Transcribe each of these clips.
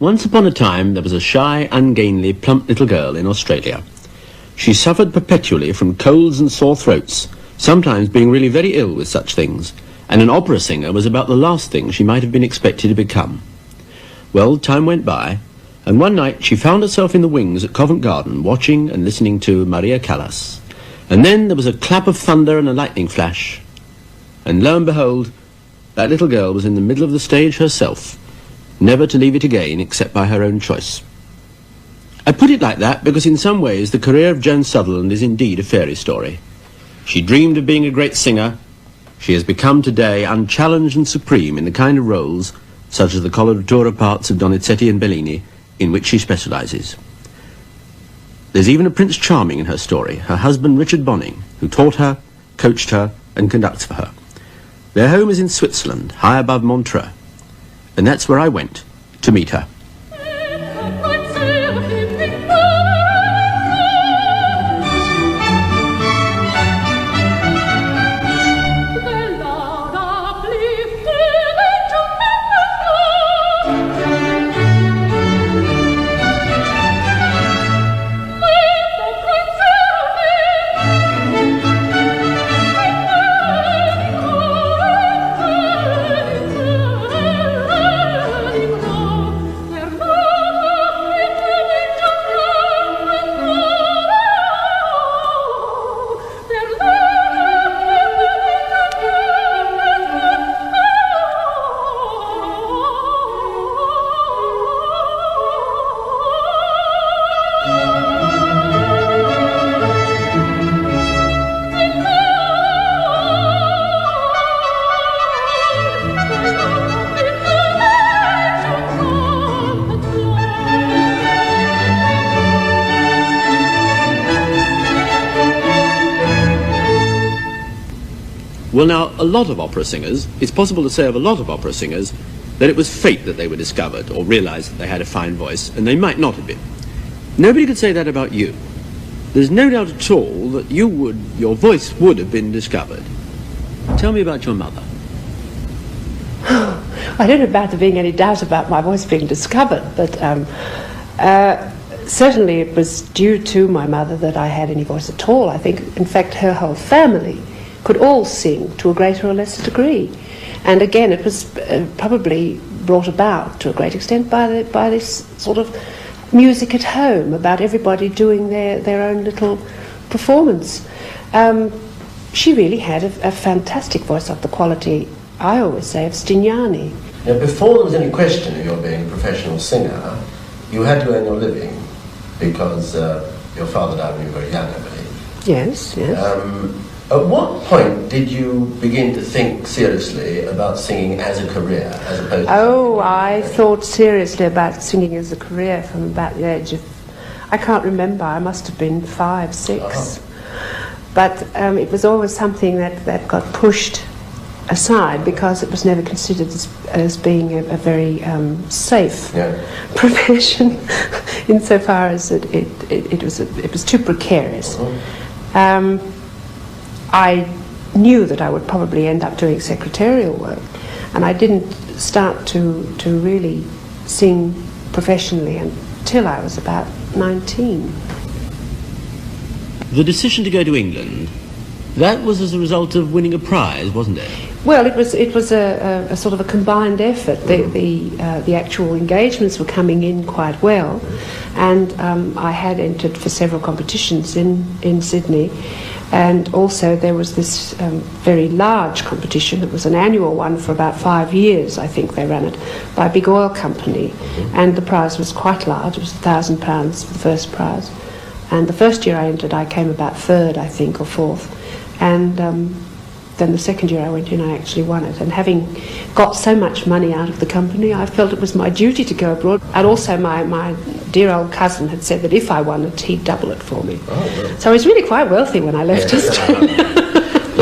Once upon a time, there was a shy, ungainly, plump little girl in Australia. She suffered perpetually from colds and sore throats, sometimes being really very ill with such things, and an opera singer was about the last thing she might have been expected to become. Well, time went by, and one night she found herself in the wings at Covent Garden, watching and listening to Maria Callas. And then there was a clap of thunder and a lightning flash, and lo and behold, that little girl was in the middle of the stage herself, never to leave it again except by her own choice. I put it like that because in some ways the career of Joan Sutherland is indeed a fairy story. She dreamed of being a great singer. She has become today unchallenged and supreme in the kind of roles, such as the coloratura parts of Donizetti and Bellini, in which she specialises. There's even a Prince Charming in her story, her husband Richard Bonning, who taught her, coached her and conducts for her. Their home is in Switzerland, high above Montreux, and that's where I went to meet her. Well, now, a lot of opera singers, it's possible to say of a lot of opera singers that it was fate that they were discovered or realised that they had a fine voice, and they might not have been. Nobody could say that about you. There's no doubt at all that your voice would have been discovered. Tell me about your mother. I don't know about there being any doubt about my voice being discovered, but certainly it was due to my mother that I had any voice at all. I think, in fact, her whole family could all sing to a greater or lesser degree. And again, it was probably brought about to a great extent by this sort of music at home, about everybody doing their own little performance. She really had a fantastic voice of the quality, I always say, of Stignani. Now, before there was any question of your being a professional singer, you had to earn your living because your father died when you were very young, I believe. Yes, yes. At what point did you begin to think seriously about singing as a career, as opposed to... Oh, I thought seriously about singing as a career from about the age of... I can't remember, I must have been 5, 6. Uh-huh. But it was always something that got pushed aside because it was never considered as being a very safe profession insofar as it was too precarious. Uh-huh. I knew that I would probably end up doing secretarial work, and I didn't start to really sing professionally until I was about 19. The decision to go to England, that was as a result of winning a prize, wasn't it? Well, it was a sort of a combined effort. The actual engagements were coming in quite well, and I had entered for several competitions in Sydney. And also there was this very large competition. It was an annual one for about 5 years, I think they ran it, by Big Oil Company. And the prize was quite large. It was £1,000 for the first prize. And the first year I entered, I came about 3rd, I think, or 4th. And then the second year I went in, I actually won it. And having got so much money out of the company, I felt it was my duty to go abroad. And also my dear old cousin had said that if I won it, he'd double it for me. Oh, really? So I was really quite wealthy when I left Australia.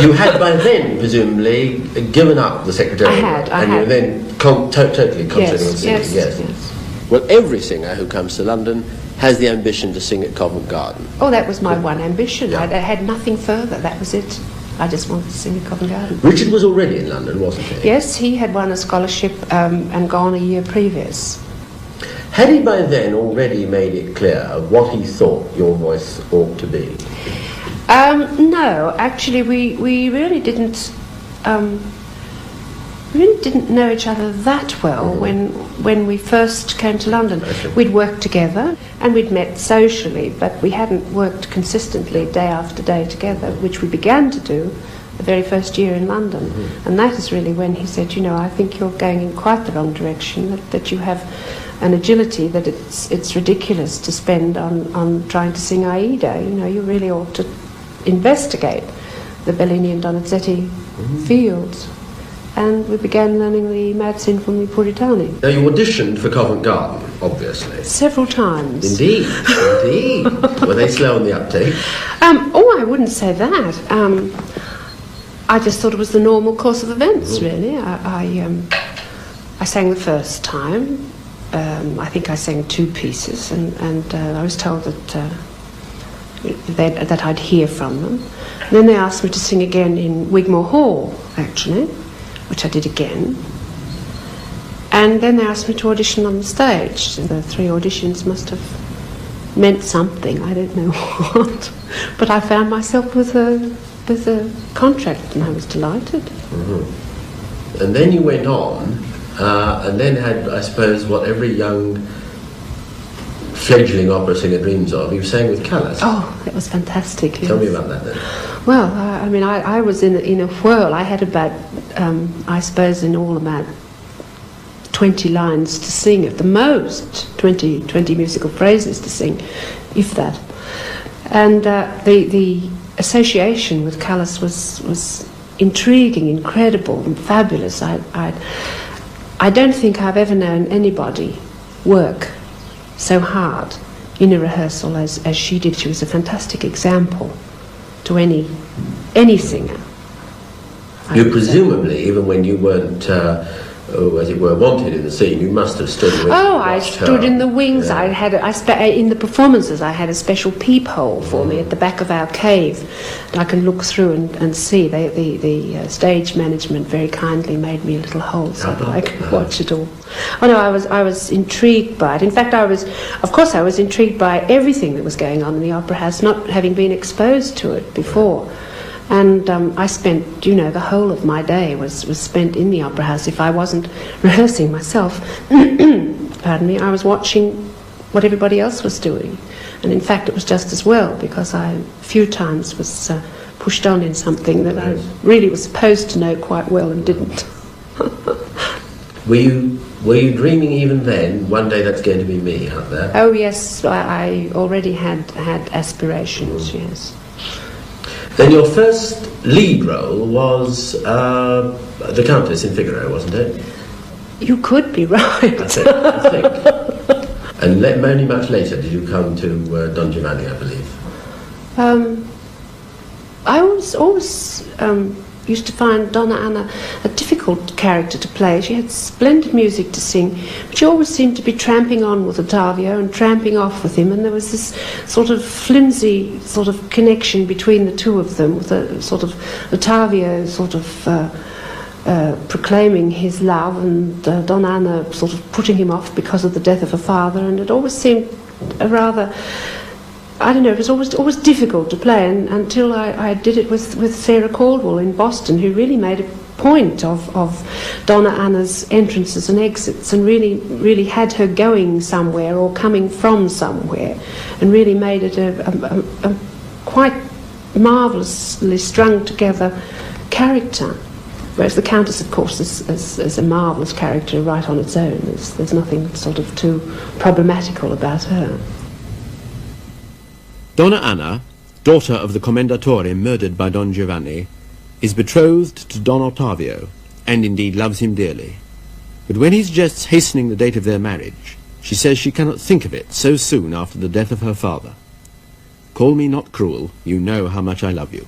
You had by then, presumably, given up the secretarial work, and you were then totally concentrating on singing. Yes. Well, every singer who comes to London has the ambition to sing at Covent Garden. Oh, that was my one ambition. Yeah. I had nothing further. That was it. I just wanted to sing at Covent Garden. Richard was already in London, wasn't he? Yes, he had won a scholarship and gone a year previous. Had he by then already made it clear what he thought your voice ought to be? No, actually, we really didn't. We really didn't know each other that well when we first came to London. We'd worked together and we'd met socially, but we hadn't worked consistently day after day together, which we began to do the very first year in London. And that is really when he said, you know, I think you're going in quite the wrong direction, that you have an agility that it's ridiculous to spend on trying to sing Aida. You know, you really ought to investigate the Bellini and Donizetti fields. And we began learning the Mad Sinfonie Puritani. Now, you auditioned for Covent Garden, obviously. Several times. Indeed, indeed. Were they slow on the uptake? I wouldn't say that. I just thought it was the normal course of events, really. I sang the first time. I think I sang 2 pieces, and I was told that I'd hear from them. And then they asked me to sing again in Wigmore Hall, actually, which I did again. And then they asked me to audition on the stage. The 3 auditions must have meant something, I don't know what. But I found myself with a contract, and I was delighted. And then you went on, and then had, I suppose, what every young fledgling opera singer dreams of. You sang with Callas. Oh, that was fantastic. Tell me about that then. Well, I mean, I was in a whirl. I had about, I suppose, in all about 20 lines to sing at the most, 20 musical phrases to sing, if that. And the association with Callas was intriguing, incredible, and fabulous. I don't think I've ever known anybody work so hard in a rehearsal as she did. She was a fantastic example to any singer. You presumably, even when you weren't, as it were, wanted in the scene, you must have stood with I stood in the wings. Yeah. In the performances, I had a special peephole for me at the back of our cave that I can look through and see. The stage management very kindly made me a little hole so that I could watch it all. Oh no, I was intrigued by it. In fact, I was intrigued by everything that was going on in the Opera House, not having been exposed to it before. And I spent, the whole of my day was spent in the Opera House. If I wasn't rehearsing myself, pardon me, I was watching what everybody else was doing. And in fact, it was just as well, because I, a few times, was pushed on in something that I really was supposed to know quite well and didn't. Were you dreaming even then, one day that's going to be me out there? Oh yes, I already had aspirations, yes. Then your first lead role was the Countess in Figaro, wasn't it? You could be right. That's it, I think. And only much later did you come to Don Giovanni, I believe. I always used to find Donna Anna a difficult character to play. She had splendid music to sing, but she always seemed to be tramping on with Ottavio and tramping off with him, and there was this sort of flimsy sort of connection between the two of them, with a sort of Ottavio sort of proclaiming his love, and Donna Anna sort of putting him off because of the death of her father, and it always seemed a rather, I don't know, it was always difficult to play, and until I did it with Sarah Caldwell in Boston, who really made a point of Donna Anna's entrances and exits, and really had her going somewhere or coming from somewhere, and really made it a quite marvellously strung together character. Whereas the Countess, of course, is a marvellous character right on its own. There's nothing sort of too problematical about her. Donna Anna, daughter of the Commendatore murdered by Don Giovanni, is betrothed to Don Ottavio, and indeed loves him dearly. But when he suggests hastening the date of their marriage, she says she cannot think of it so soon after the death of her father. Call me not cruel, you know how much I love you.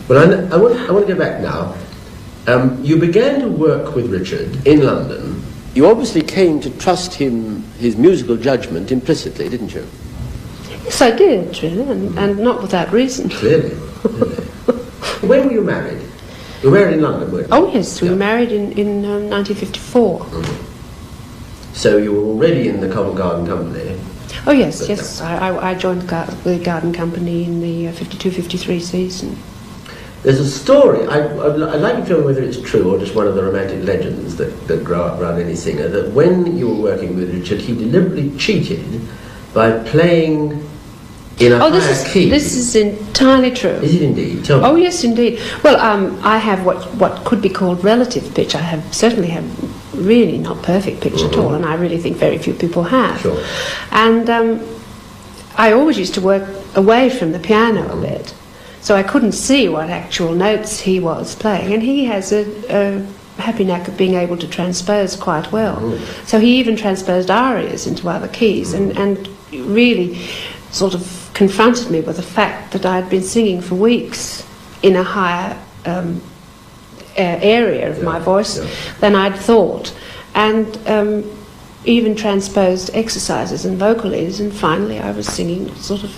Well, I want to go back now. You began to work with Richard in London. You obviously came to trust him, his musical judgment, implicitly, didn't you? Yes, I did, really, and not without reason. Clearly. When were you married? You were married in London, weren't you? Oh, yes, we were married in 1954. So you were already in the Covent Garden Company. Oh, yes, yes. I joined the Garden Company in the 52-53 season. There's a story, I'd like to know whether it's true or just one of the romantic legends that grow up around any singer, that when you were working with Richard, he deliberately cheated by playing in a higher key. This is entirely true. Is it indeed? Tell me. Oh, yes, indeed. Well, I have what could be called relative pitch. I certainly have really not perfect pitch at all, and I really think very few people have. Sure. And I always used to work away from the piano a bit, so I couldn't see what actual notes he was playing, and he has a happy knack of being able to transpose quite well. So he even transposed arias into other keys, and really sort of confronted me with the fact that I had been singing for weeks in a higher area of my voice than I'd thought, and even transposed exercises and vocalises, and finally I was singing sort of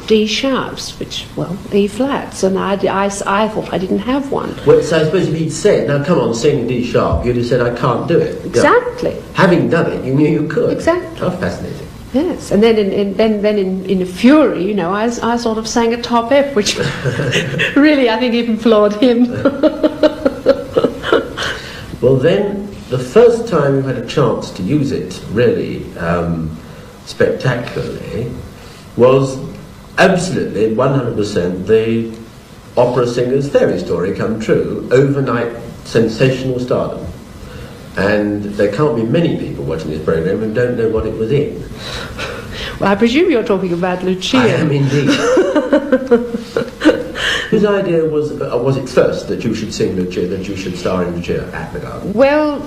D sharps, which, well, E flats, and I thought I didn't have one. Well, so I suppose if he'd said, now come on, sing D sharp, you'd have said, I can't do it. Exactly. Yeah. Having done it, you knew you could. Exactly. How fascinating. Yes, and then in a fury, you know, I sort of sang a top F, which really I think even floored him. Well, then, the first time you had a chance to use it, really spectacularly, was absolutely 100% the opera singer's fairy story come true, overnight sensational stardom. And there can't be many people watching this programme who don't know what it was in. Well, I presume you're talking about Lucia. I am indeed. Whose idea was it first that you should sing Lucia, that you should star in Lucia at the Garden? Well,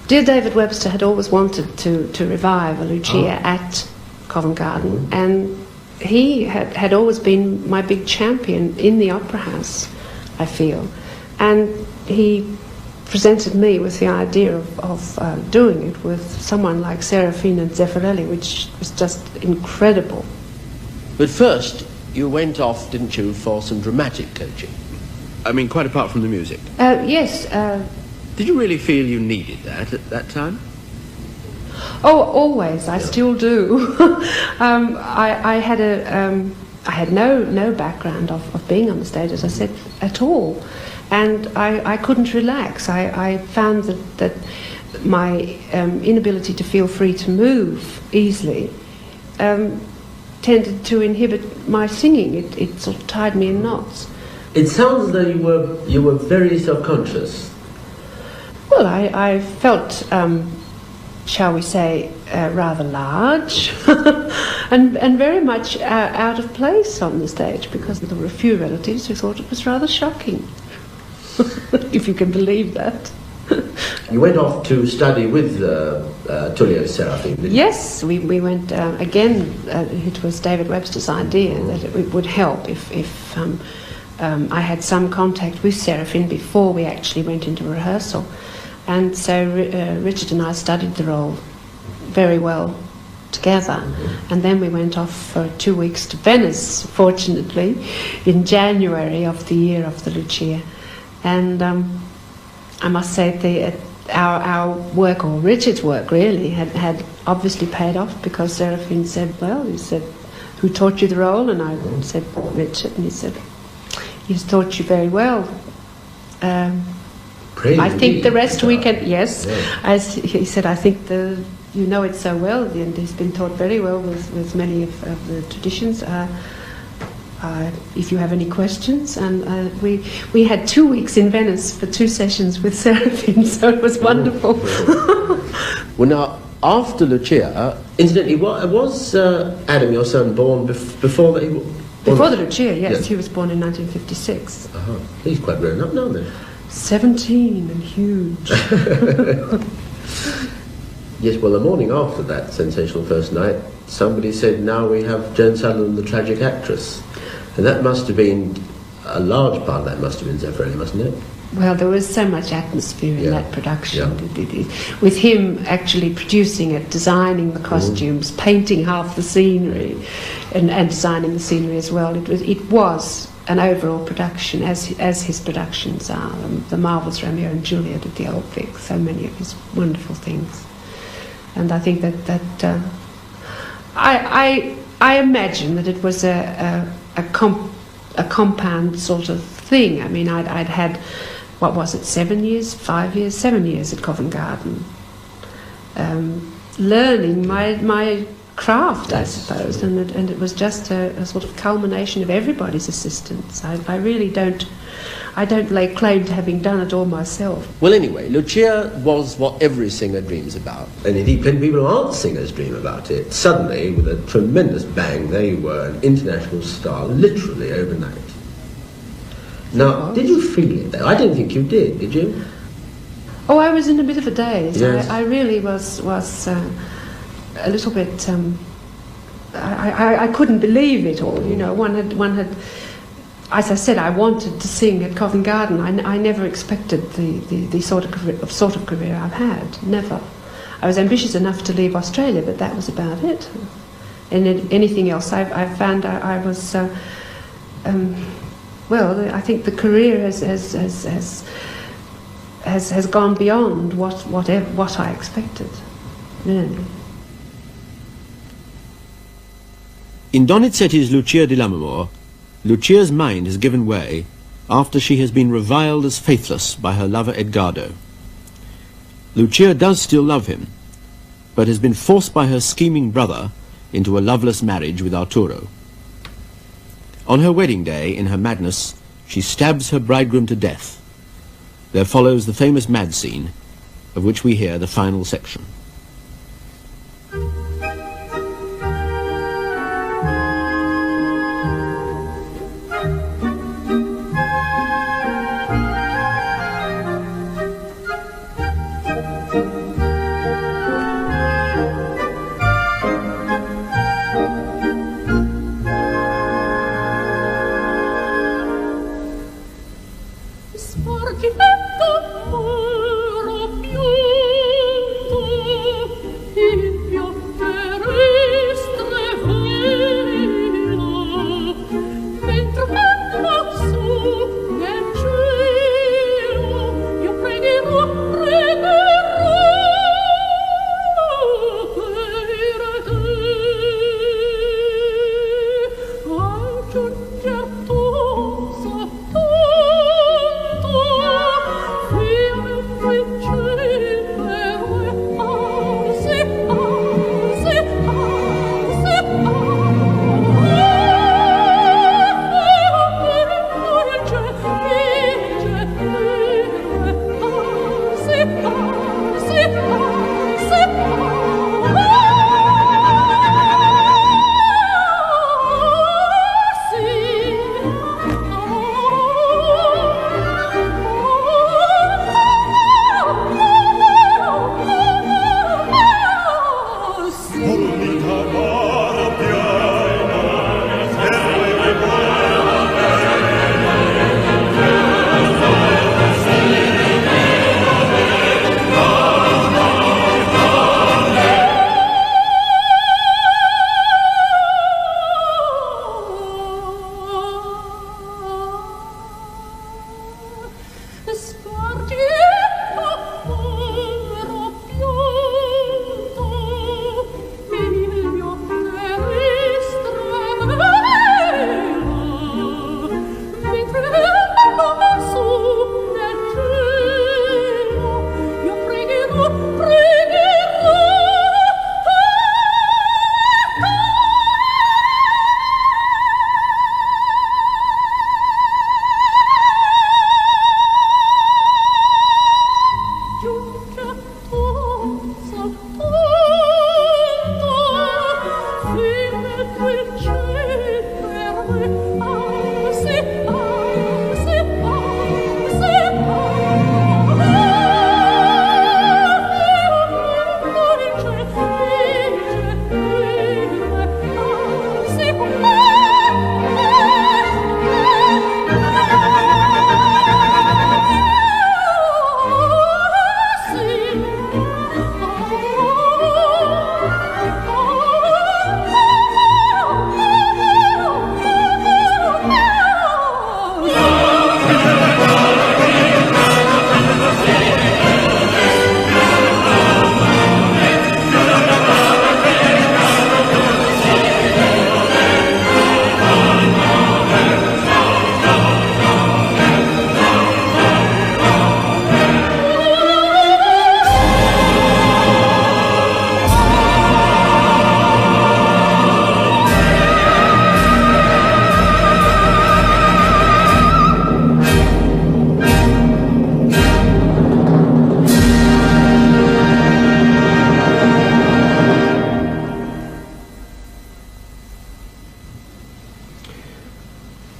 dear David Webster had always wanted to revive a Lucia at Covent Garden, and he had always been my big champion in the Opera House, I feel. And he presented me with the idea of doing it with someone like Serafina Zeffirelli, which was just incredible. But first, you went off, didn't you, for some dramatic coaching? I mean, quite apart from the music. Yes. Did you really feel you needed that at that time? Oh, always. I still do. I had no background of being on the stage, as I said, at all. And I couldn't relax. I found that my inability to feel free to move easily tended to inhibit my singing. It sort of tied me in knots. It sounds as though you were very self-conscious. Well, I felt, shall we say, rather large and very much out of place on the stage, because there were a few relatives who thought it was rather shocking. If you can believe that. You went off to study with Tullio Serafin, didn't you? Yes, we went again. It was David Webster's idea that it would help if I had some contact with Serafin before we actually went into rehearsal, and so Richard and I studied the role very well together, and then we went off for 2 weeks to Venice, fortunately, in January of the year of the Lucia. And I must say our work, or Richard's work really, had obviously paid off, because Serafin said, well, he said, who taught you the role? And I said, Richard, and he said, he's taught you very well. I think the rest we can, yes. Yeah. As he said, I think you know it so well, and he's been taught very well with many of the traditions. If you have any questions, and we had 2 weeks in Venice for 2 sessions with Serafin, so it was wonderful. Well, now, after Lucia, incidentally, was Adam, your son, born before that? Before the Lucia, yes. He was born in 1956. He's quite grown up now, then. 17 and huge. Yes, well, the morning after that sensational first night, somebody said, now we have Joan Sutherland, the tragic actress. And that must have been a large part of that must have been Zeffirelli, mustn't it? Well, there was so much atmosphere in Yeah. that production. Yeah. With him actually producing it, designing the costumes, painting half the scenery, and designing the scenery as well. It was an overall production, as his productions are. The Marvels, Romeo and Juliet at the Old Vic, so many of his wonderful things. And I think that I imagine that it was a compound sort of thing. I mean, I'd had, what was it, 7 years at Covent Garden, learning my craft, I suppose, and it was just a sort of culmination of everybody's assistance. I really don't lay claim to having done it all myself. Well, anyway, Lucia was what every singer dreams about. And indeed, plenty of people who aren't singers dream about it. Suddenly, with a tremendous bang, they were an international star, literally overnight. Now, did you feel it, though? I don't think you did you? Oh, I was in a bit of a daze. Yes. I really was a little bit... I couldn't believe it all, you know. One had, as I said, I wanted to sing at Covent Garden. I never expected the sort of career I've had, never. I was ambitious enough to leave Australia, but that was about it. And anything else, I found I was... well, I think the career has gone beyond what I expected, really. In Donizetti's Lucia di Lammermoor, Lucia's mind has given way after she has been reviled as faithless by her lover Edgardo. Lucia does still love him, but has been forced by her scheming brother into a loveless marriage with Arturo. On her wedding day, in her madness, she stabs her bridegroom to death. There follows the famous mad scene, of which we hear the final section. Sparginetto muro più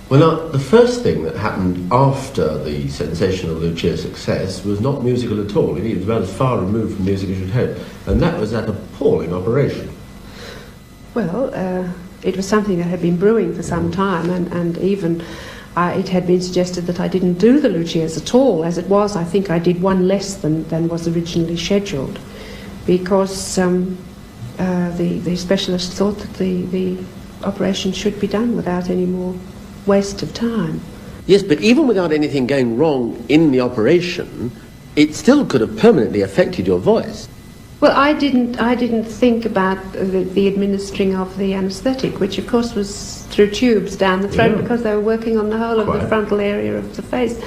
Well, now, the first thing that happened after the sensational Lucia success was not musical at all. Indeed, it was about as far removed from music as you'd hope. And that was that appalling operation. Well, it was something that had been brewing for some time, and even it had been suggested that I didn't do the Lucias at all. As it was, I think I did one less than was originally scheduled, because the specialist thought that the operation should be done without any more waste of time. Yes, but even without anything going wrong in the operation, it still could have permanently affected your voice. Well, I didn't think about the administering of the anaesthetic, which of course was through tubes down the throat, because they were working on the whole of the frontal area of the face.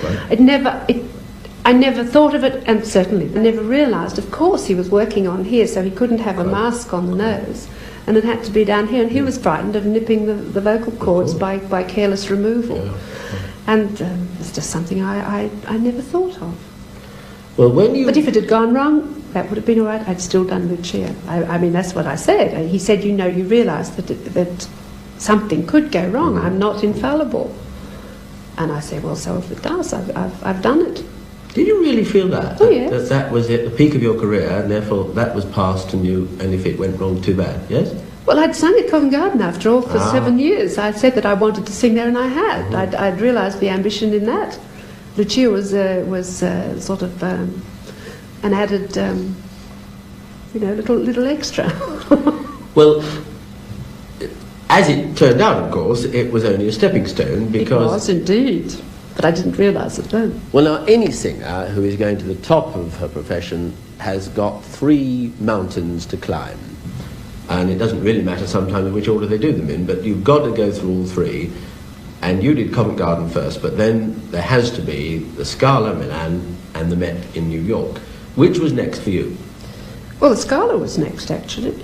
I never thought of it, and certainly I never realised. Of course, he was working on here, so he couldn't have a mask on the nose, and it had to be down here. And he was frightened of nipping the vocal cords by careless removal, and it's just something I never thought of. Well, but if it had gone wrong, that would have been all right. I'd still done Lucia. I mean, that's what I said. He said, you realise that something could go wrong. I'm not infallible. And I said, well, so if it does, I've done it. Did you really feel that? Oh, yes. That was at the peak of your career, and therefore that was past, and if it went wrong, too bad, yes? Well, I'd sung at Covent Garden after all for 7 years. I said that I wanted to sing there, and I had. I'd realised the ambition in that. Lucia was sort of an added, little extra. Well, as it turned out, of course, it was only a stepping stone, because... It was indeed, but I didn't realise it then. Well, now, any singer who is going to the top of her profession has got 3 mountains to climb. And it doesn't really matter sometimes in which order they do them in, but you've got to go through all 3. And you did Covent Garden first, but then there has to be the Scala, Milan, and the Met in New York. Which was next for you? Well, the Scala was next, actually.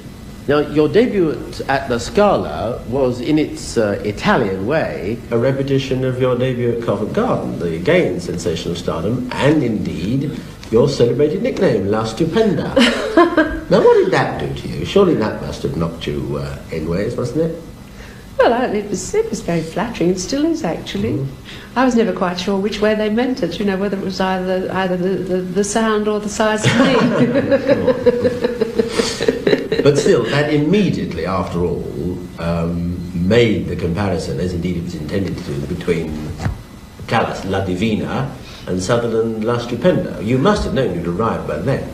Now, your debut at the Scala was, in its Italian way, a repetition of your debut at Covent Garden, the again sensational stardom, and indeed your celebrated nickname, La Stupenda. Now, what did that do to you? Surely that must have knocked you endways, wasn't it? Well, it was very flattering. It still is, actually. I was never quite sure which way they meant it, whether it was either the sound or the size of me. But still, that immediately, after all, made the comparison, as indeed it was intended to do, between Callas, La Divina, and Sutherland, La Stupenda. You must have known you'd arrived by then.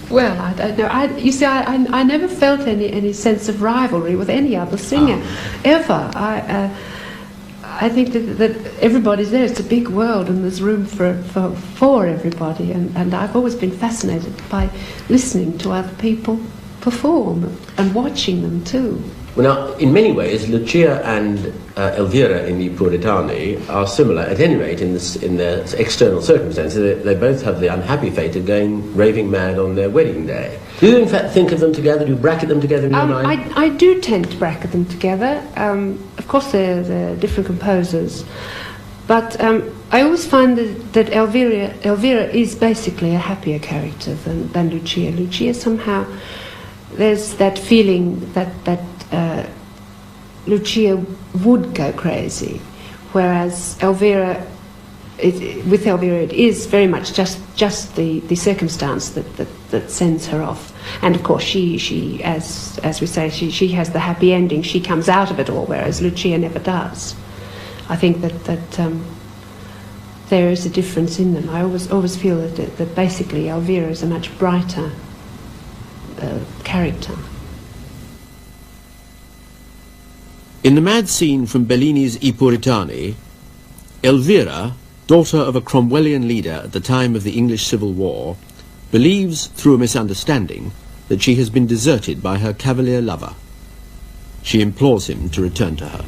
Well, I don't know. You see, I never felt any sense of rivalry with any other singer, ever. I think that everybody's there. It's a big world, and there's room for everybody. And I've always been fascinated by listening to other people perform and watching them too. Well, now, in many ways, Lucia and Elvira in I Puritani are similar, at any rate, in their external circumstances. They both have the unhappy fate of going raving mad on their wedding day. Do you, in fact, think of them together? Do you bracket them together in your mind? I do tend to bracket them together. Of course, they're different composers. But I always find that Elvira is basically a happier character than Lucia. Lucia somehow, there's that feeling that Lucia would go crazy, whereas Elvira, with Elvira, it is very much just the circumstance that sends her off. And of course, she as we say, she has the happy ending. She comes out of it all, whereas Lucia never does. I think that there is a difference in them. I always feel that basically Elvira is a much brighter character. In the mad scene from Bellini's I Puritani, Elvira, daughter of a Cromwellian leader at the time of the English Civil War, believes, through a misunderstanding, that she has been deserted by her cavalier lover. She implores him to return to her.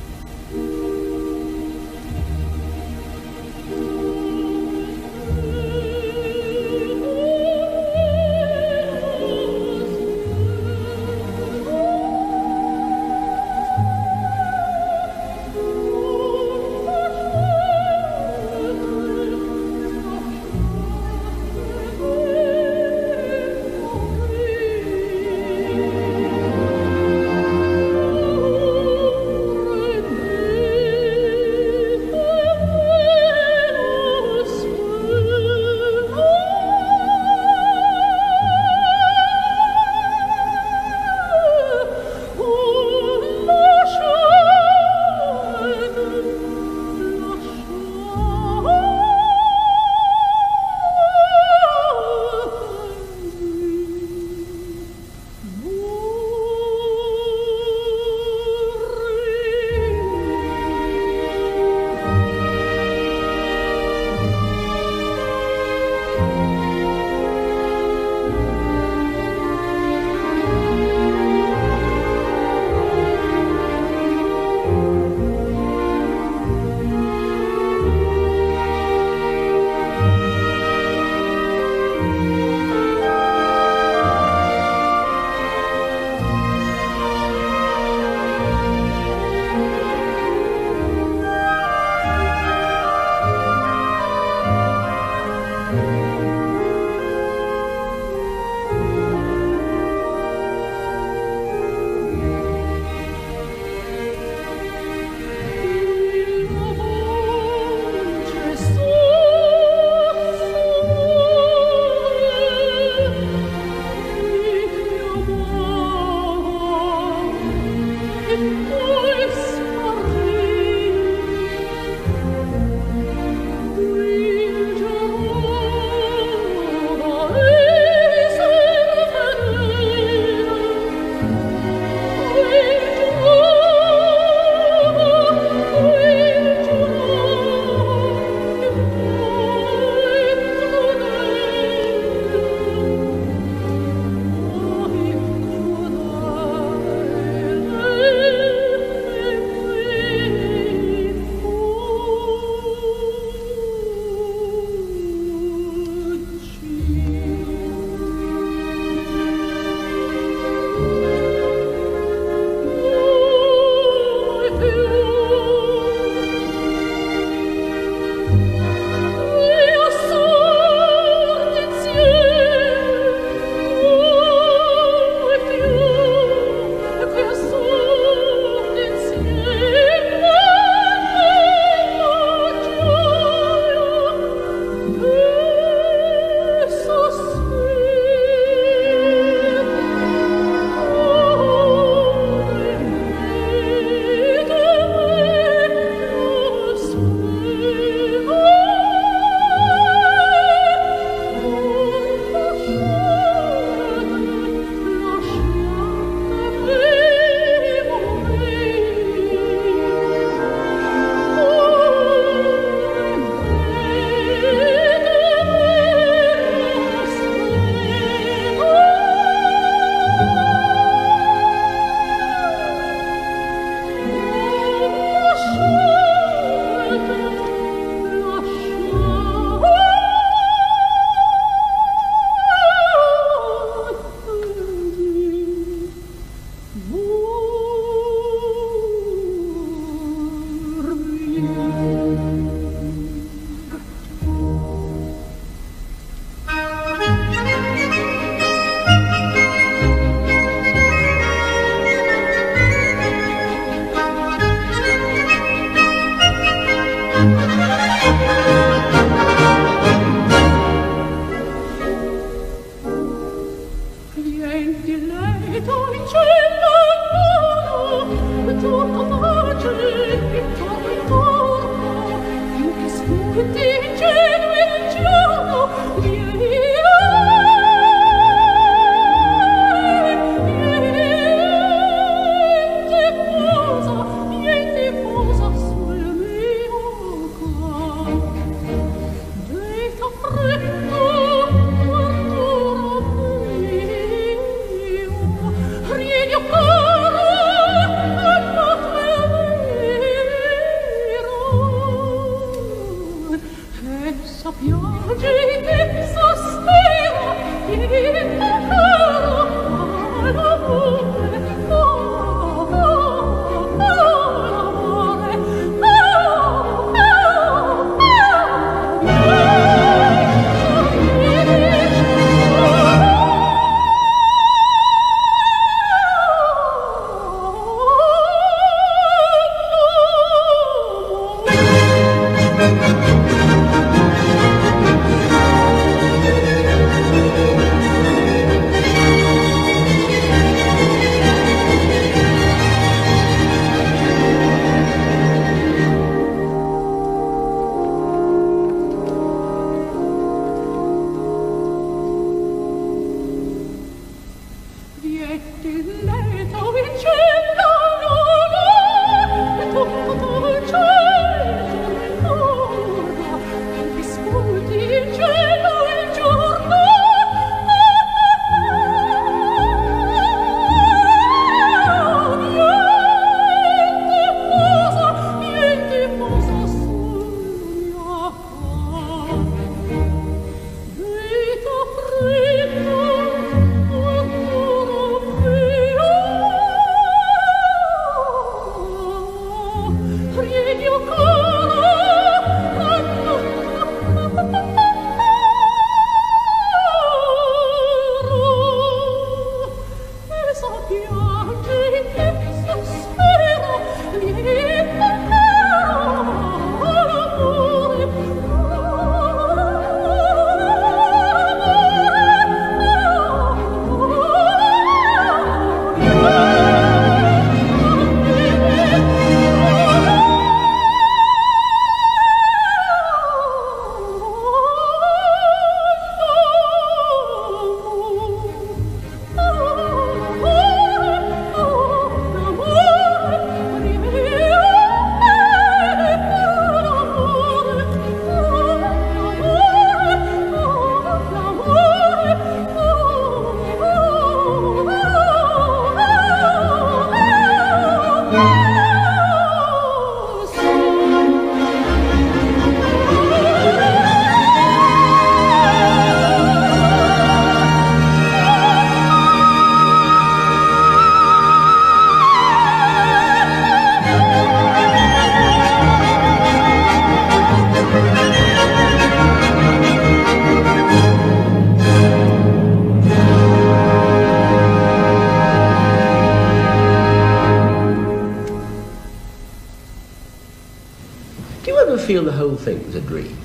feel the whole thing was a dream?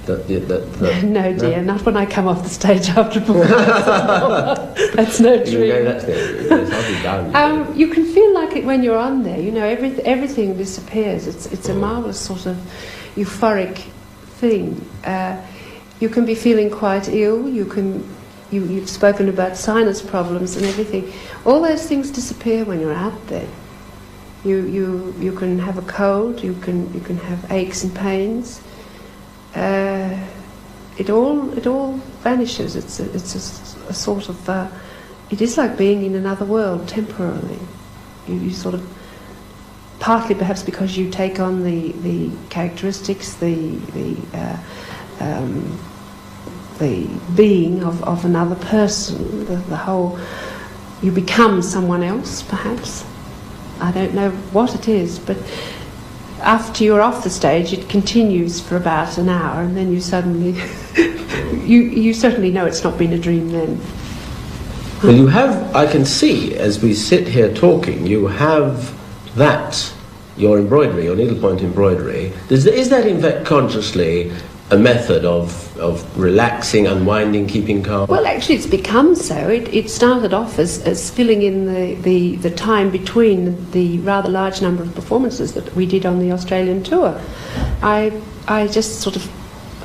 No, dear, not when I come off the stage after performance. That's no dream. No, that's it's hardly done. You can feel like it when you're on there. You know, everything disappears. It's a marvellous sort of euphoric thing. You can be feeling quite ill. You've spoken about sinus problems and everything. All those things disappear when you're out there. You can have a cold. You can have aches and pains. It all vanishes. It's a sort of. It is like being in another world temporarily. You sort of, partly perhaps because you take on the characteristics, the being of another person. The whole. You become someone else, perhaps. I don't know what it is, but after you're off the stage, it continues for about an hour, and then you suddenly, you certainly know it's not been a dream then. Well, you have, I can see, as we sit here talking, you have that, your embroidery, your needlepoint embroidery. Is that, in fact, consciously a method of relaxing, unwinding, keeping calm? Well, actually, it's become so. It started off as filling in the time between the rather large number of performances that we did on the Australian tour. I just sort of,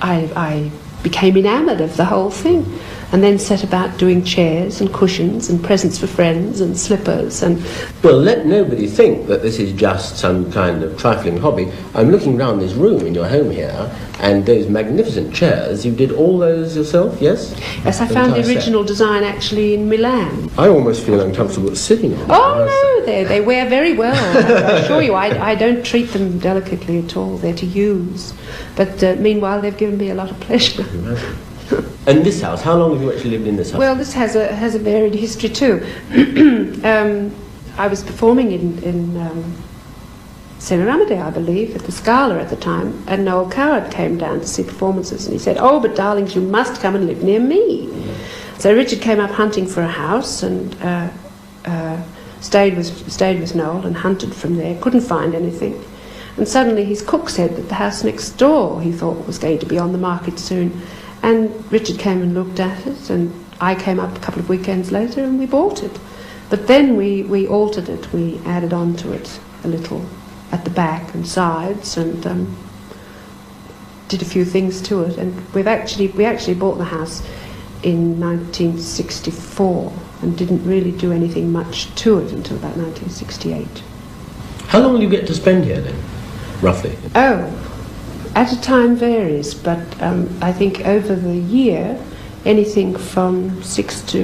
I became enamoured of the whole thing. and then set about doing chairs and cushions and presents for friends and slippers and... Well, let nobody think that this is just some kind of trifling hobby. I'm looking round this room in your home here, and those magnificent chairs, you did all those yourself, yes? Yes, I found the original design actually in Milan. I almost feel uncomfortable sitting on them. Oh, no, they wear very well. I assure you, I don't treat them delicately at all. They're to use. But meanwhile, they've given me a lot of pleasure. And this house, how long have you actually lived in this house? Well, this has a varied history too. I was performing in Senoramide, I believe, at the Scala at the time, and Noel Coward came down to see performances, and he said, "Oh, but darlings, you must come and live near me." So Richard came up hunting for a house and stayed with Noel and hunted from there, couldn't find anything. And suddenly his cook said that the house next door he thought was going to be on the market soon. And Richard came and looked at it, and I came up a couple of weekends later and we bought it. But then we altered it, we added on to it a little at the back and sides, and did a few things to it. And we actually bought the house in 1964 and didn't really do anything much to it until about 1968. How long do you get to spend here then, roughly? Oh, at a time varies, but I think over the year, anything from 6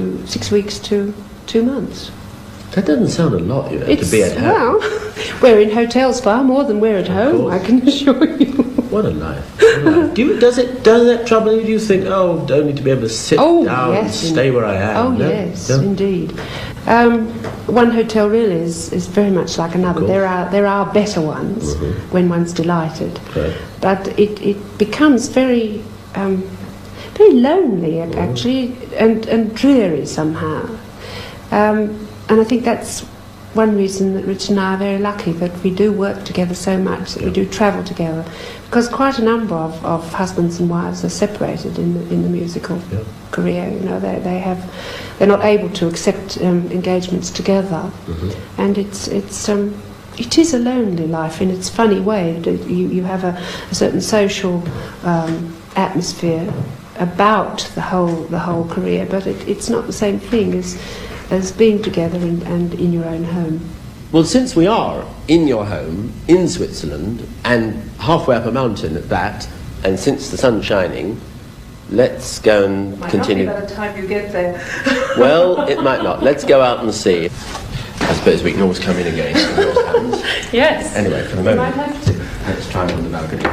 weeks to 2 months. That doesn't sound a lot, you know, to be at home. Well, we're in hotels far more than we're at home, I can assure you. What a life. What a life. Does that trouble you? Do you think, oh, only to be able to sit down and stay where I am? Oh, no? Yes, no? Indeed. One hotel really is very much like another. There are better ones when one's delighted. Right. But it becomes very lonely, actually, and dreary somehow. And I think that's one reason that Richard and I are very lucky, that we do work together so much, that we do travel together, because quite a number of husbands and wives are separated in the musical career. You know, they're not able to accept engagements together, and it is a lonely life in its funny way. You have a certain social atmosphere about the whole career, but it's not the same thing as being together and in your own home. Well, since we are in your home, in Switzerland, and halfway up a mountain at that, and since the sun's shining, let's go and continue. Might not be by the time you get there. Well, it might not. Let's go out and see. I suppose we can always come in again. Yes. Anyway, for the moment, might have to. Let's try on the balcony.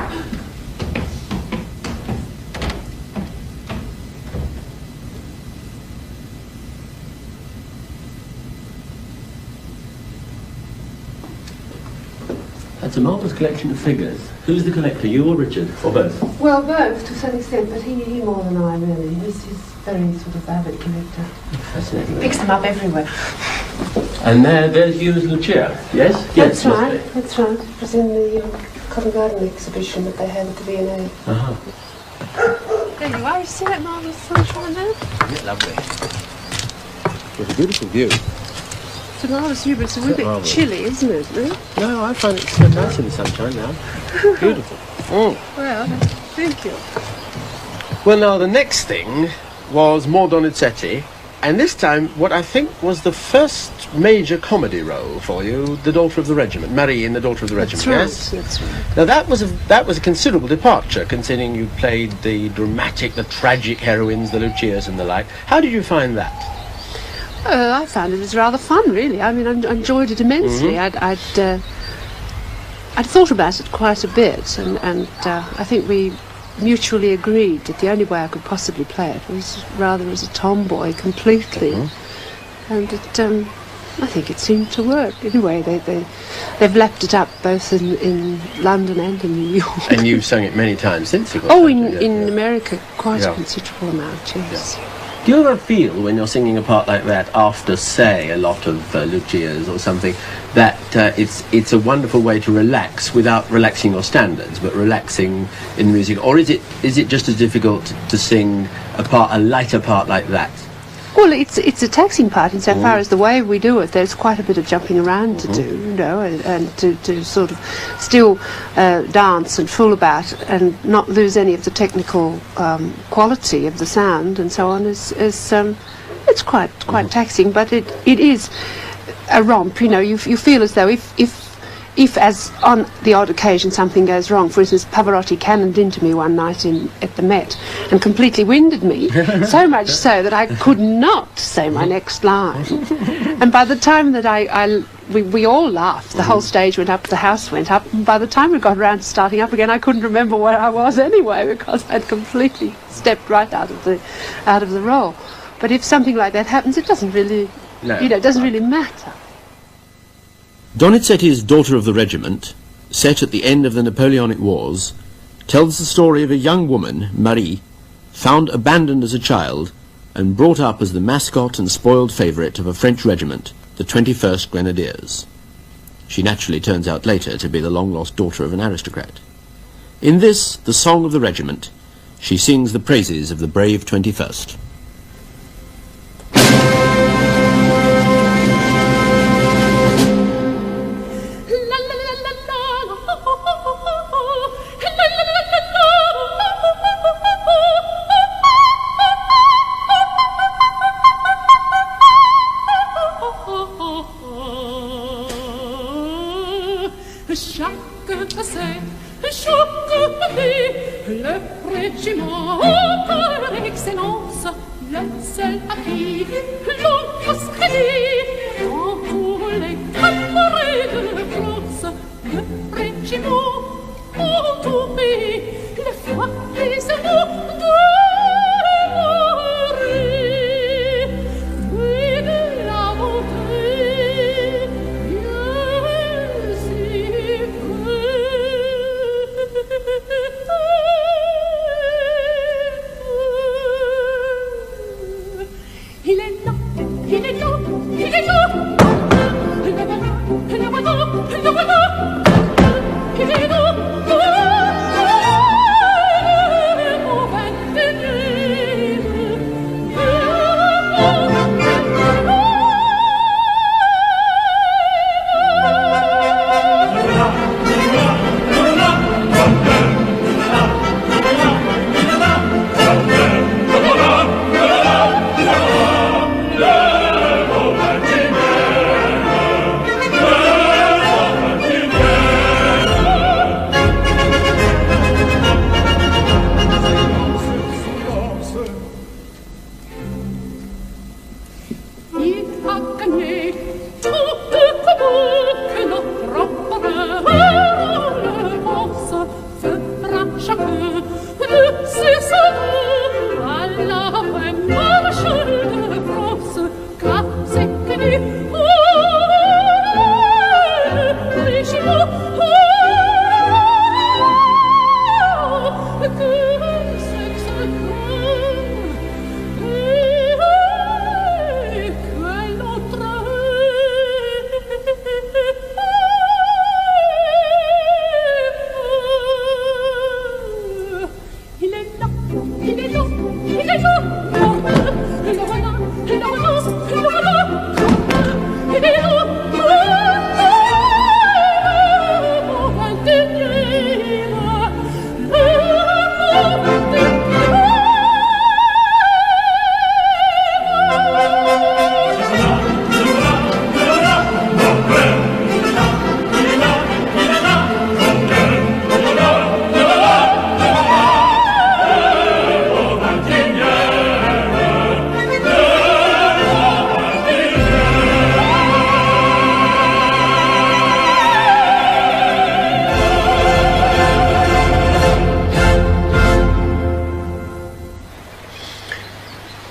That's a marvellous collection of figures. Who's the collector, you or Richard, or both? Well, both to some extent, but he more than I, really. He's very sort of avid collector. Fascinating. Picks them up everywhere. And there's you as Lucia, yes? That's right, that's right. It was in the Covent Garden exhibition that they had at the V&A. There you are, you see that marvellous sunshine there? Yeah, lovely. It's a beautiful view. It's a marvellous view, but it's a little bit chilly, isn't it? No, I find it so nice in the sunshine now. Beautiful. Well, thank you. Well, now, the next thing was more Donizetti, and this time what I think was the first major comedy role for you, The Daughter of the Regiment, Marie in The Daughter of the Regiment, yes? That's right. Now, that was a considerable departure, considering you played the dramatic, the tragic heroines, the Lucias and the like. How did you find that? I found it was rather fun, really. I mean, I enjoyed it immensely. I'd thought about it quite a bit, and I think we mutually agreed that the only way I could possibly play it was rather as a tomboy completely. And I think it seemed to work. Anyway, they've lapped it up both in London and in New York. And you've sung it many times since you got in America, quite a considerable amount, yes. Yeah. Do you ever feel, when you're singing a part like that, after, say, a lot of Lucias or something, that it's a wonderful way to relax without relaxing your standards, but relaxing in the music? Or is it just as difficult to sing a lighter part like that? Well, it's a taxing part insofar as the way we do it. There's quite a bit of jumping around to do, you know, and to sort of still dance and fool about and not lose any of the technical quality of the sound and so on. It's quite taxing, but it is a romp. You know, you feel as though if as on the odd occasion something goes wrong, for instance, Pavarotti cannoned into me one night at the Met and completely winded me, so much so that I could not say my next line. And by the time that we all laughed, the whole stage went up, the house went up, and by the time we got around to starting up again, I couldn't remember where I was anyway, because I'd completely stepped right out of the role. But if something like that happens, it doesn't really, it doesn't really matter. Donizetti's Daughter of the Regiment, set at the end of the Napoleonic Wars, tells the story of a young woman, Marie, found abandoned as a child and brought up as the mascot and spoiled favourite of a French regiment, the 21st Grenadiers. She naturally turns out later to be the long-lost daughter of an aristocrat. In this, the song of the regiment, she sings the praises of the brave 21st.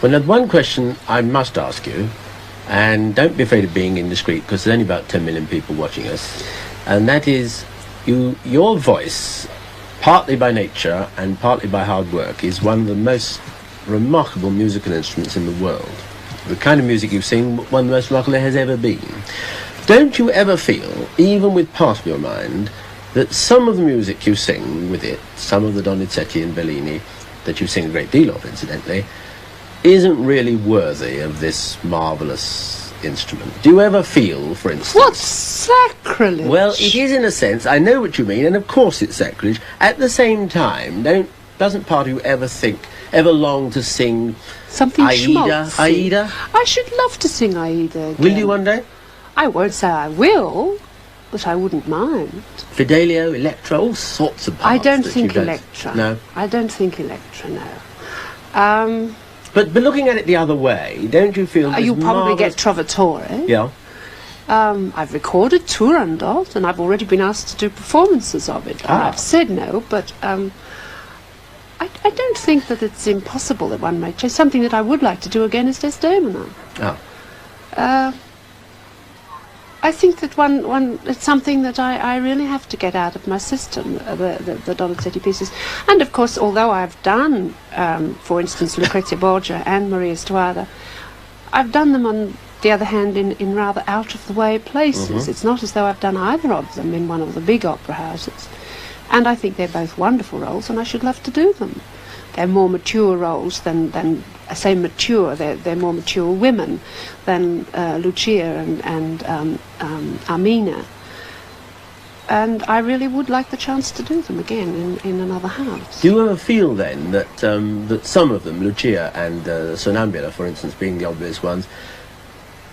Well, now, one question I must ask you, and don't be afraid of being indiscreet, because there's only about 10 million people watching us, and that is, your voice, partly by nature and partly by hard work, is one of the most remarkable musical instruments in the world. The kind of music you sing, one of the most remarkable there has ever been. Don't you ever feel, even with part of your mind, that some of the music you sing with it, some of the Donizetti and Bellini, that you sing a great deal of, incidentally, isn't really worthy of this marvellous instrument. Do you ever feel, for instance... What sacrilege! Well, it is in a sense. I know what you mean, and of course it's sacrilege. At the same time, doesn't part of you ever long to sing Something Aida? schmaltzy. Aida? I should love to sing Aida again. Will you one day? I won't say I will, but I wouldn't mind. Fidelio, Electra, all sorts of parts. I don't that think you Electra. No. I don't think Electra, no. But looking at it the other way, don't you feel... You'll this probably get marvellous- Trovatore. Yeah. I've recorded Turandot, and I've already been asked to do performances of it. And Ah. I've said no, but I don't think that it's impossible that one may change. Something that I would like to do again is Desdemona. Oh. I think that it's something that I really have to get out of my system, the Donizetti pieces. And of course, although I've done, for instance, Lucrezia Borgia and Maria Stuarda, I've done them on the other hand in rather out-of-the-way places. It's not as though I've done either of them in one of the big opera houses. And I think they're both wonderful roles, and I should love to do them. They're more mature roles than I say mature, they're more mature women than Lucia and Armina. And I really would like the chance to do them again in another house. Do you ever feel then that that some of them, Lucia and Sonnambula, for instance, being the obvious ones,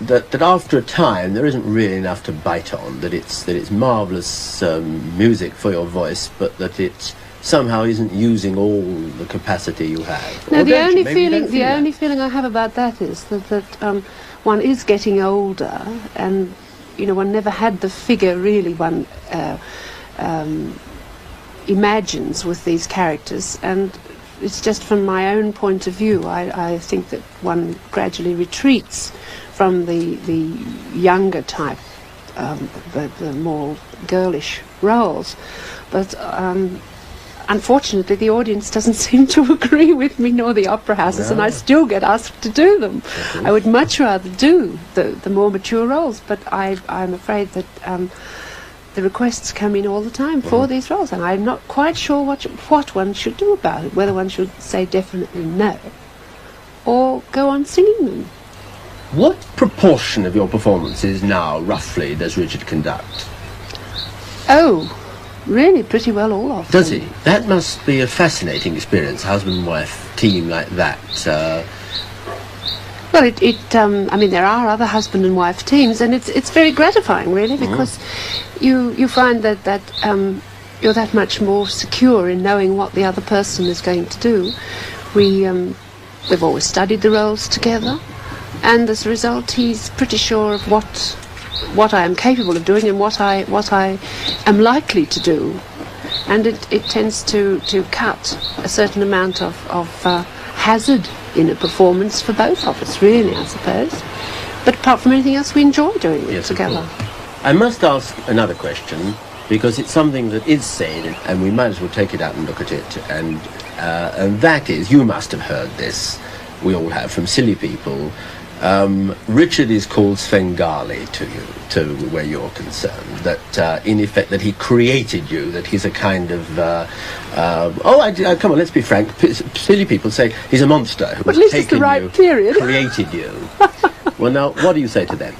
that after a time there isn't really enough to bite on, that it's marvellous music for your voice, but that it somehow isn't using all the capacity you have? No, Or the don't you? only Maybe you don't feeling feel that. only feeling I have about that is that one is getting older, and one never had the figure really one imagines with these characters, and it's just from my own point of view. I think that one gradually retreats from the younger type, the more girlish roles, but. Unfortunately, the audience doesn't seem to agree with me, nor the opera houses, and I still get asked to do them. I would much rather do the more mature roles, but I'm afraid that the requests come in all the time for these roles, and I'm not quite sure what one should do about it, whether one should say definitely no, or go on singing them. What proportion of your performances now, roughly, does Richard conduct? Oh, really, pretty well all of them. Does he? That must be a fascinating experience, husband and wife team like that. Well, I mean, there are other husband and wife teams, and it's very gratifying, really, because you find that you're that much more secure in knowing what the other person is going to do. We've always studied the roles together, and as a result, he's pretty sure of what I am capable of doing and what I am likely to do, and it tends to cut a certain amount of hazard in a performance for both of us, really, I suppose. But apart from anything else, we enjoy doing it together. I must ask another question, because it's something that is said, and we might as well take it out and look at it, and that is, you must have heard this, we all have, from silly people. Richard is called Svengali to you, to where you're concerned, that in effect that he created you, that he's a kind of come on, let's be frank, silly people say he's a monster who But has at least it's the taken right you, period. created you. Well, now, what do you say to them?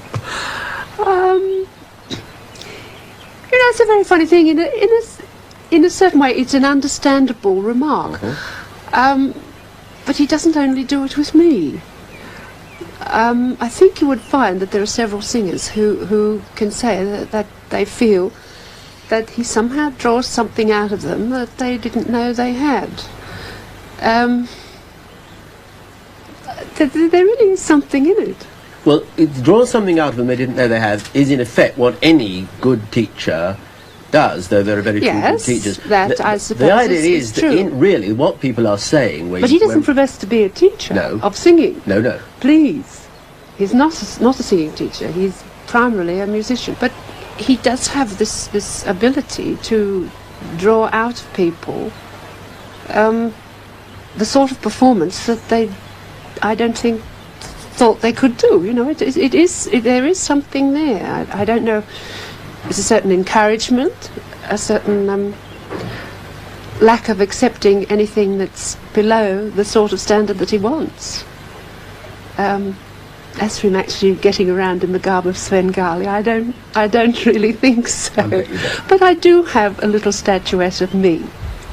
It's a very funny thing. In a certain way, it's an understandable remark. But he doesn't only do it with me. I think you would find that there are several singers who can say that they feel that he somehow draws something out of them that they didn't know they had. There really is something in it. Well, it draws something out of them they didn't know they had, is in effect what any good teacher does, though there are very few good teachers. That I suppose the idea is that true. really what people are saying... But he doesn't profess to be a teacher of singing. No. Please. He's not a singing teacher. He's primarily a musician. But he does have this ability to draw out of people the sort of performance that I don't think thought they could do. There is something there. I don't know. There's a certain encouragement, a certain lack of accepting anything that's below the sort of standard that he wants. as for him actually getting around in the garb of Svengali, I don't really think so. But I do have a little statuette of me,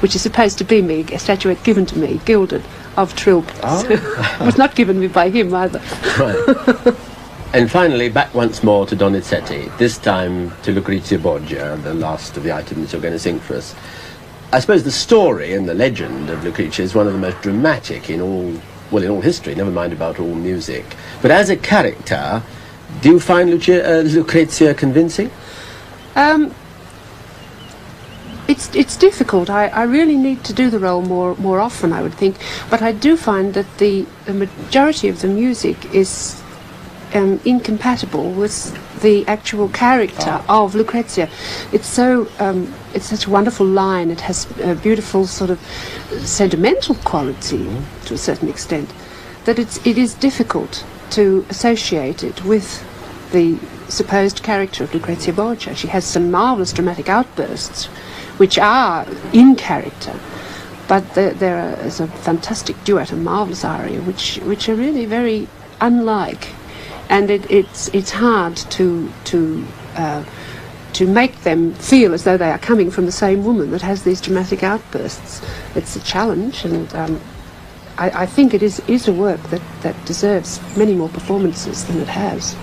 which is supposed to be me, a statuette given to me, gilded, of Trilby. It was not given me by him either. Right. And finally, back once more to Donizetti, this time to Lucrezia Borgia, the last of the items you're going to sing for us. I suppose the story and the legend of Lucrezia is one of the most dramatic in all history, never mind about all music. But as a character, do you find Lucrezia convincing? It's difficult. I really need to do the role more often, I would think. But I do find that the majority of the music is incompatible with the actual character of Lucrezia. It's such a wonderful line. It has a beautiful sort of sentimental quality to a certain extent, that it is difficult to associate it with the supposed character of Lucrezia Borgia. She has some marvellous dramatic outbursts which are in character, but there is a fantastic duet, a marvellous aria, which are really very unlike. And it's hard to make them feel as though they are coming from the same woman that has these dramatic outbursts. It's a challenge, and I think it is a work that deserves many more performances than it has.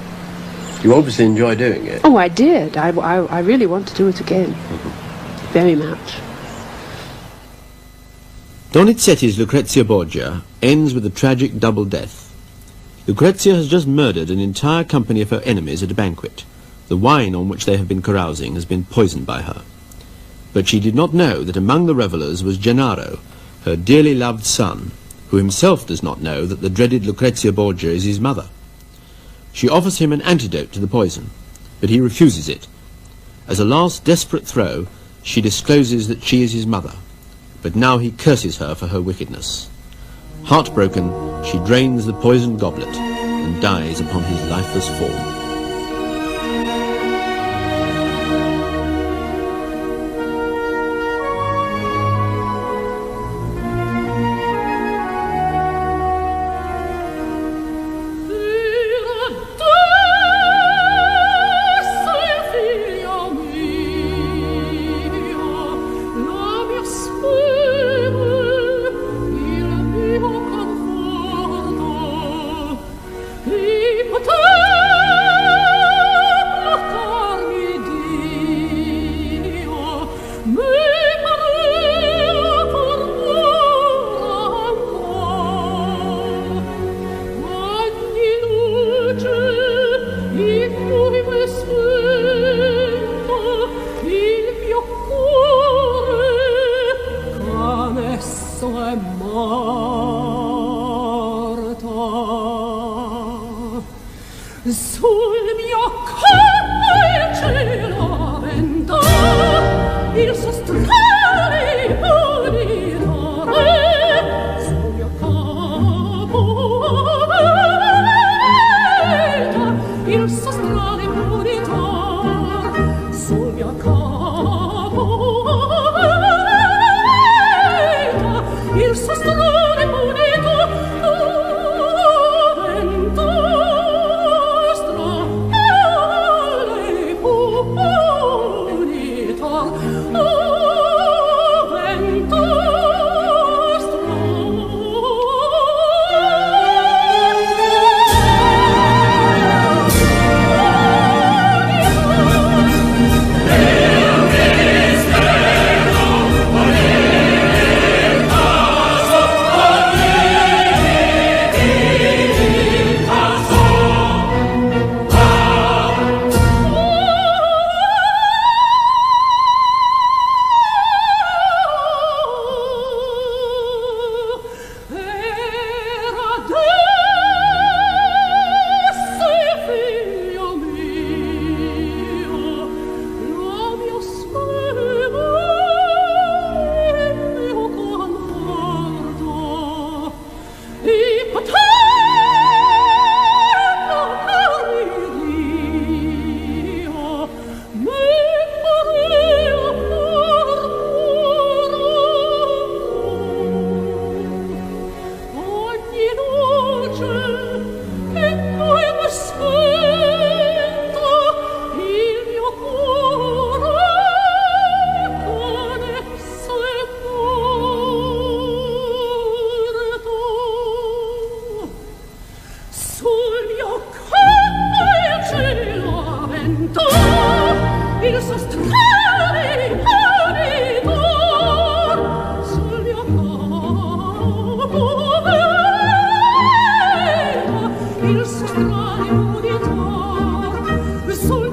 You obviously enjoy doing it. Oh, I did. I really want to do it again. Very much. Donizetti's Lucrezia Borgia ends with a tragic double death. Lucrezia has just murdered an entire company of her enemies at a banquet. The wine on which they have been carousing has been poisoned by her. But she did not know that among the revellers was Gennaro, her dearly loved son, who himself does not know that the dreaded Lucrezia Borgia is his mother. She offers him an antidote to the poison, but he refuses it. As a last desperate throw, she discloses that she is his mother, but now he curses her for her wickedness. Heartbroken, she drains the poisoned goblet and dies upon his lifeless form. il sostrane d'or sul mio capo vedeva il sostrane d'or sul